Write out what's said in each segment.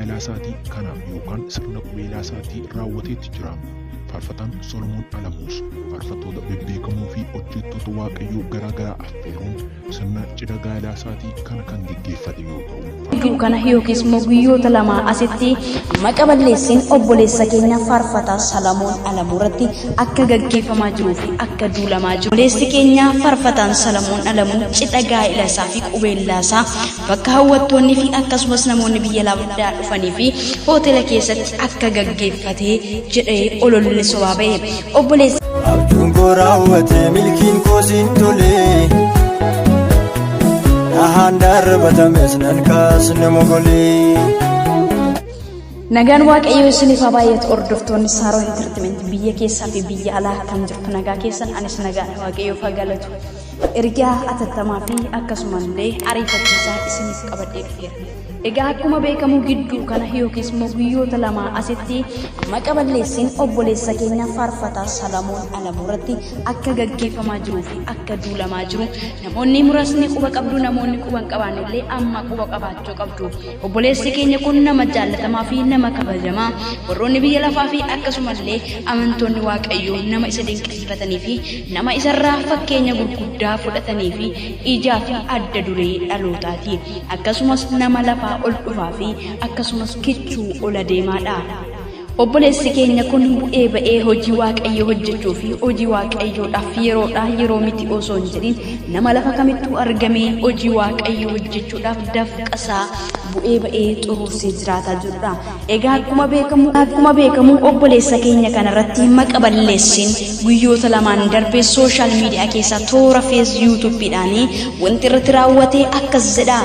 magaalaa isaatii kanaaf yookaan sirna qubeelaa isaatii raawwateetti jira. Faarfataan Solomoon Alamuus faarfattoota bebbeekamoo fi hojjettoota waaqayyoo garaagaraa affeeruun sirna cidha gaa'elaa isaatii kana kan geggeeffate yoo ta'u. Kana yookiis immoo guyyoota lama asitti maqa balleessiin obboleessa keenya faarfataa Solomoon Alamuu irratti akka gaggeeffamaa jiruu fi akka duulamaa jiru. Obboleessi keenya faarfataan Solomoon Alamuu cidha gaa'ela isaa fi qubeellaa isaa bakka hawwattoonni fi akkasumas namoonni biyya alaa dhufanii fi hoteela keessatti akka gaggeeffatee jedhee ololli sobaa ba'e. Obboleessi abjuun koo raawwate milkiin koo siin tole dhahaan darbatames nan kaasne mogolee. Nagaan waaqayyoo isiniif haa baay'atu hordoftoonni Saaroo Entertainment biyya keessaa fi biyya alaa kan jirtu nagaa keessan anis nagaan waaqayyoof haa galatu. Ergaa atattamaa fi akkasumallee ariifachiisaa isiniif qabadhee dhufeera. Egaa akkuma beekamu gidduu kana yookiis immoo guyyoota lama asitti maqa balleessiin obboleessa keenya faarfataa Solomoon Alamuu irratti akka gaggeeffamaa jiruu fi akka duulamaa jiru namoonni muraasni quba qabdu, namoonni quba hin qabaanne illee amma quba qabaachuu qabdu. Obboleessi keenya kun nama jaallatamaa fi nama kabajamaa, warroonni biyya lafaa fi akkasumallee amantoonni waaqayyoo nama isa dinqisiifatanii fi nama isarraa fakkeenya gurguddaa fudhatanii fi ijaa fi adda duree dhalootaati. Akkasumas nama lafaa ol dhufaa fi akkasumas kichuu ol adeemaadha. Obboleessi keenya kun bu'ee ba'ee hojii waaqayyoo hojjechuu fi hojii waaqayyoodhaaf yeroo miti osoo hin jedhin nama lafa kamittuu argamee hojii waaqayyoo hojjechuudhaaf dafqasaa bu'ee ba'ee xuruursee jiraataa jirudha. Egaa akkuma beekamu obboleessa keenya kanarratti maqa balleessiin guyyoota lamaan darbee sooshaal miidiyaa keessaa toora yuutuubiidhaan wanti irratti raawwatee akkas jedha.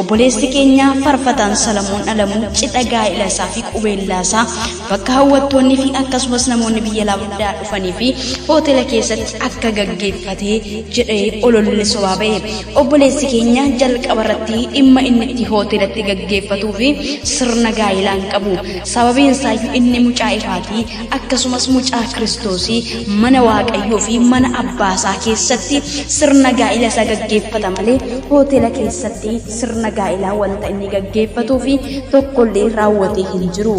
Obboleessi keenya faarfataan Solomoon Alamuu cidha gaa'ela isaa fi qubeellaa isaa bakka hawwattoonni fi akkasumas namoonni biyya alaa dhufanii fi hoteela keessatti akka gaggeeffatee jedhee ololli sobaa ba'e. Obboleessi keenya jalqaba irratti dhimma inni itti hoteelatti gaggeeffatuu fi sirna gaa'elaan qabu. Sababiin isaa inni mucaa ifaatii akkasumas mucaa Kiristoosii mana waaqayyoo fi mana abbaasaa keessatti sirna gaa'ela isaa gaggeeffata malee hoteela keessatti sirna gaa'elaa wanta inni gaggeeffatuu fi tokkollee raawwatee hin jiru.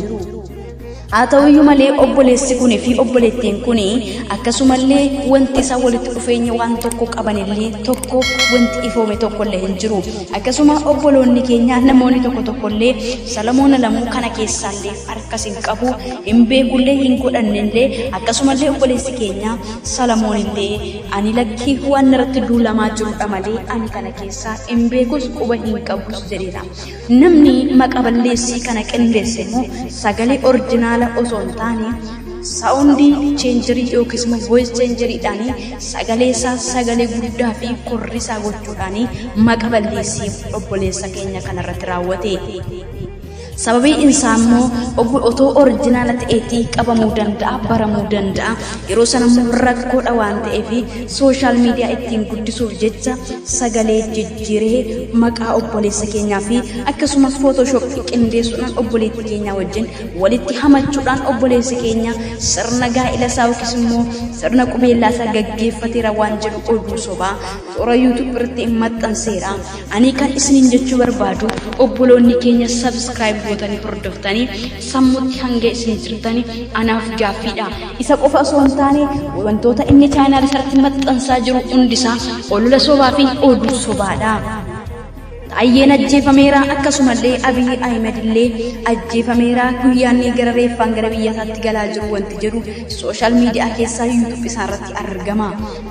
Haa ta'uyyuu malee obboleessi kunii fi obboleettiin kunii akkasumallee wanti isaa walitti dhufeenya waan tokko qabanillee tokko wanti ifoome tokkollee hin jiru. Akkasuma obboloonni keenya namoonni tokkollee Solomoon Alamuu kana keessaallee harkas hin qabu, hin beekullee, hin godhannellee. Akkasumallee obboleessi keenya Solomoon illee ani lakkii waan irratti duulamaa jirudha malee ani kana keessaa hin beekus quba hin qabus jedheera. Namni maqa balleessii kana qindeesse immoo sagalee orjinaala osoo hin taane saawundii cheenjerii yookiis immoo voice cheenjeriidhaan sagalee isaa sagalee guddaa fi korrisaa gochuudhaan maqa balleessii obboleessa keenya kanarratti raawwate. Sababiin isaa immoo otoo orjinaala ta'eetii qabamuu danda'a, baramuu danda'a. Yeroo sana immoo rakkoodha waan ta'eef sooshaal miidiyaa ittiin guddisuuf jecha sagalee jijjiiree maqaa obboleessa keenyaa fi akkasumas footooshooppii qindeessuudhaan obboleettii keenyaa wajjin walitti hamachuudhaan obboleessi keenya sirna gaa'ela isaa yookiis immoo sirna qubeellaa isaa gaggeeffateera waan jedhu oduu sobaa toora yuutuub irratti maxxanseera. Ani kan isiniin jechuu barbaadu obboloonni keenya sabskiraayib gootanii hordoftanii sammuutti hanga isin jirtanii anaaf gaaffiidha. Isa qofa osoo hin taane wantoota inni chaanaal irratti maxxansaa jiru hundisaa olola sobaa fi oduu sobaadha. Ayyeen ajjeefameera akkasumallee Abiy Ahmed illee ajjeefameera guyyaanni gara reeffaan gara biyya isaatti galaa jiru wanti jedhu sooshaal miidiyaa keessaa yuutuub isaarratti argama.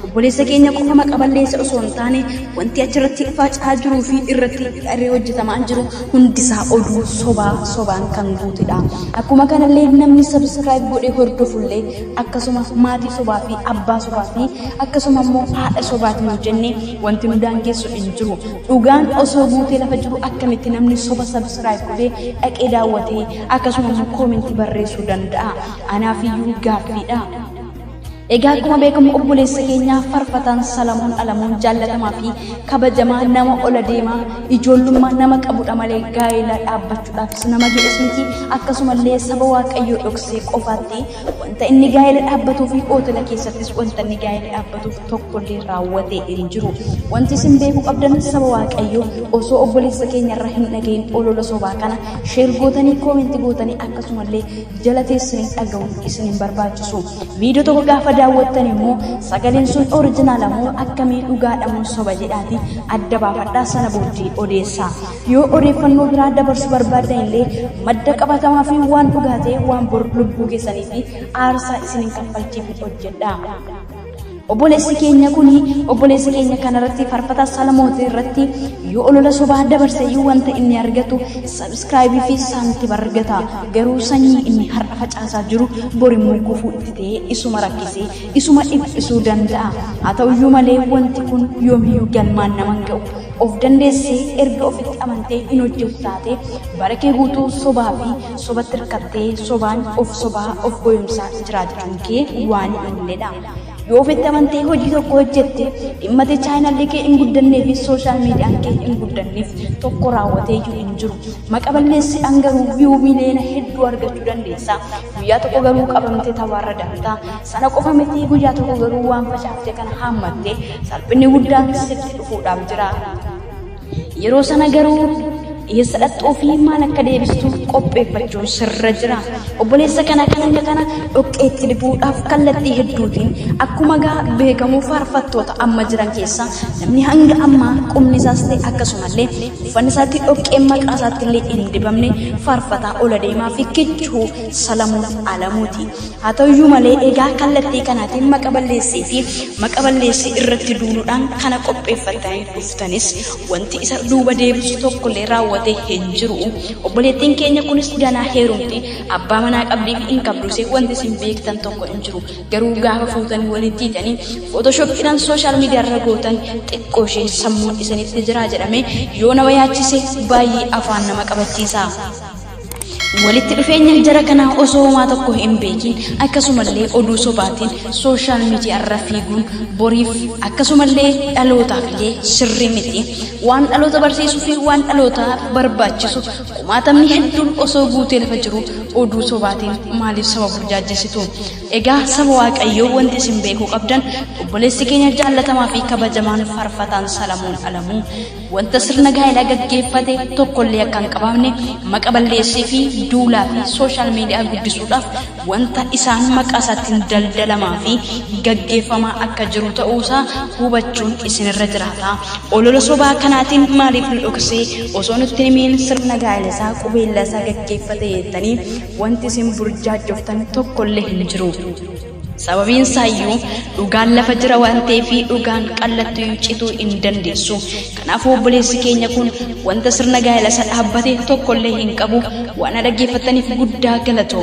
Obboleessa keenya qofa maqa balleessa osoo hin taane wanti achirratti faacaa jiruu fi irratti hojjetamaa jiru hundisaa oduu sobaan kan guutedha. Akkuma kanallee namni sabskiraayib godhee hordofullee akkasuma maatii sobaa fi abbaa sobaa fi akkasuma immoo haadha sobaatiin hojjennee wanti nu daangessu hin jiru. Dhugaan osoo guutee lafa jiru akkamitti namni soba sabskiraayib godhee dhaqee daawwatee akkasumas koomentii barreessuu danda'a. Anaaf iyyuu gaaffiidha. Egaa akkuma beekamu obboleessa keenya Farfataan Salamuun Alamuun jaallatamaa fi kabajamaa nama ola deemaa ijoollummaa nama qabudha malee gaa'ela dhaabbachuudhaafis nama jedhes miti akkasumallee saba Waaqayyoo dhoksee qofaatti wanta inni gaa'ela dhaabbatuu fi hoteela keessattis wanta inni gaa'ela dhaabbatuuf tokkollee raawwatee hin jiru. Wanti isin beekuu qabdan saba Waaqayyoo osoo obboleessa keenya irra hin dhagahin olola sobaa kana sheer gootanii koomentii gootanii akkasumallee jala teessanii dhaga'uun isin hin barbaachisu. Viidiyoo tokko gaafa daawwattan immoo sagaleen sun oriijinaala moo akkamii dhugaadha moo soba jedhaati adda baafadhaa sana booddee odeessaa. Yoo odeeffannoo biraa dabarsuu barbaaddan illee madda qabatamaa fi waan dhugaa ta'e waan bor lubbuu keessanii fi aarsaa isin hin kaffalchiif hojjedhaa. Obboleessi keenya kanarratti Farfataa Salamuun irratti yoo olola sobaa dabarse yoo wanta inni argatu subscribe fi saantiba argata. Garuu sanyii inni har'a facaasaa jiru borimmoo gufuu itti ta'ee isuma rakkisee isuma dhiphisuu danda'a. Haa ta'uyyuu malee wanti kun yoomiyyuu galmaan nama hin ga'u. Of dandeessee erga ofitti amantee hin hojjetu taate bara kee guutuu sobaa fi sobatti hirkattee sobaan of goyumsaa jiraachuun kee waan hin oolledha. Yoo ofitti amantee hojii tokko hojjette dhimmate chaayinaallee kee hin guddannee fi sooshaal miidiyaan kee hin guddanneef tokko raawwatee hin jiru. Maqaballeessi garuu viyuu miliyoona hedduu argachuu dandeessa. Guyyaa tokko garuu qabamtee tawaarra dartaa. Sana qofa miti guyyaa tokko garuu waan facaaftee kana haammattee salphinni guddaan sitti dhufuudhaaf jira. Yeroo sana garuu dhiyeessa dhaxxoo fi maal akka deebistu qopheeffachuun sirra jira. Obboleessa kana dhoqqeetti dibuudhaaf kallattii hedduutiin akkuma beekamu faarfattoota amma jiran keessa namni hanga ammaa qubni isaas ta'e akkasumallee uffanni isaatti dhoqqeen maqaa isaatti illee hin dibamne Farfataa ola deemaa fi Kichuu Salamuun Alamuuti. Haa ta'uyyuu malee egaa kallattii kanaatiin maqaballeessi irratti duuluudhaan kana qopheeffatanii dhuftanis wanti isa duuba deebisu tokkollee raawwatu hin jiru. Obboleettiin keenya kunis ganaa heerumti abbaa manaa qabdii fi hin qabdus wanti isin beektan tokko hin jiru. Garuu gaafa fuutanii walitti hiitanii footoshooppiidhaan sooshaal miidiyaa irra gootan xiqqoo ishee sammuun isinitti jira jedhame yoo nama yaachise baay'ee afaan nama qabachiisa. Walitti dhufeenya jara kanaa osoo homaa tokko hin beekin akkasumallee oduu sobaatiin sooshaal miidiyaa irra fiiguun boriif akkasumallee dhalootaaf illee sirrii miti. Waan dhaloota barsiisuu fi waan dhaloota barbaachisu kumaatamni hedduun osoo guutee lafa jiru oduu sobaatiin maaliif saba burjaajessitu? Egaa saba Waaqayyoo wanti isin beekuu qabdan obboleessi keenya jaallatamaa fi kabajamaan Farfataan Salamuun Alamuu wanta sirna gaa'elaa gaggeeffate tokkollee akka hin qabamne maqaballeessii fi duulaa fi sooshaal miidiyaa guddisuudhaaf wanta isaan maqaa isaatiin daldalamaa fi gaggeeffamaa akka jiru ta'uusaa hubachuun isinirra jiraata. Olola sobaa kanaatiin maaliif nu dhoksee osoo nutti himiin sirna gaa'ela isaa qubeella isaa gaggeeffate jettanii wanti isin burjaajoftan tokkollee hin jiru. Sababiin isaayyuu dhugaan lafa jira waan ta'eef dhugaan qallattuu cituu hin dandeessu. Kanaafuu obboleessi keenya kun wanta sirna gaa'ela isaa dhaabbate tokkollee hin qabu. Waan dhaggeeffataniif guddaa galatooma.